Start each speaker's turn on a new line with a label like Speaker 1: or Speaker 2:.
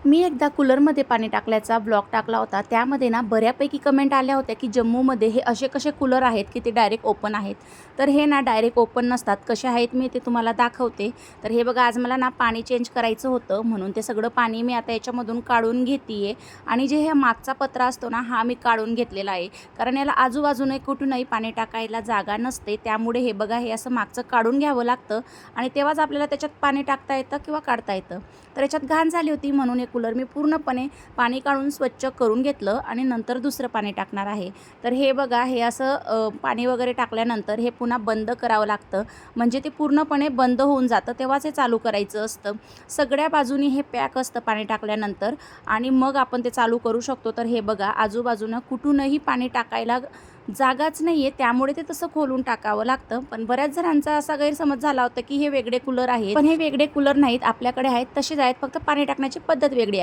Speaker 1: मी एकदा कूलरमध्ये पाणी टाकल्याचा ब्लॉग टाकला होता. त्यामध्ये ना बऱ्यापैकी कमेंट आल्या होत्या की जम्मूमध्ये हे असे कसे कूलर आहेत की ते डायरेक्ट ओपन आहेत. तर हे ना डायरेक्ट ओपन नसतात. कसे आहेत मी ते तुम्हाला दाखवते. तर हे बघा, आज मला ना पाणी चेंज करायचं होतं म्हणून ते सगळं पाणी मी आता याच्यामधून काढून घेते आणि जे हे मागचा पत्रा असतो ना, हा मी काढून घेतलेला आहे. कारण याला आजूबाजूने कुठूनही पाणी टाकायला जागा नसते. त्यामुळे हे बघा, हे असं मागचं काढून घ्यावं लागतं आणि तेव्हाच आपल्याला त्याच्यात पाणी टाकता येतं किंवा काढता येतं. तर याच्यात घाण झाली होती म्हणून हे कूलर मी पूर्णपणे पाणी काढून स्वच्छ करून घेतलं आणि नंतर दुसरं पाणी टाकणार आहे. तर हे बघा, हे असं पाणी वगैरे टाकल्यानंतर हे पुन्हा बंद करावं लागतं. म्हणजे ते पूर्णपणे बंद होऊन जातं, तेव्हाच हे चालू करायचं असतं. सगळ्या बाजूनी हे पॅक असतं पाणी टाकल्यानंतर आणि मग आपण ते चालू करू शकतो. तर हे बघा, आजूबाजूनं कुठूनही पाणी टाकायला जागाच नाही आहे, त्यामुळे ते तसं खोलून टाकावं लागतं. पण बऱ्याच जणांचा असा गैरसमज झाला होता की हे वेगळे कूलर आहेत. पण हे वेगळे कूलर नाहीत, आपल्याकडे आहेत तसेच आहेत, फक्त पाणी टाकण्याची पद्धत वेगळी आहे.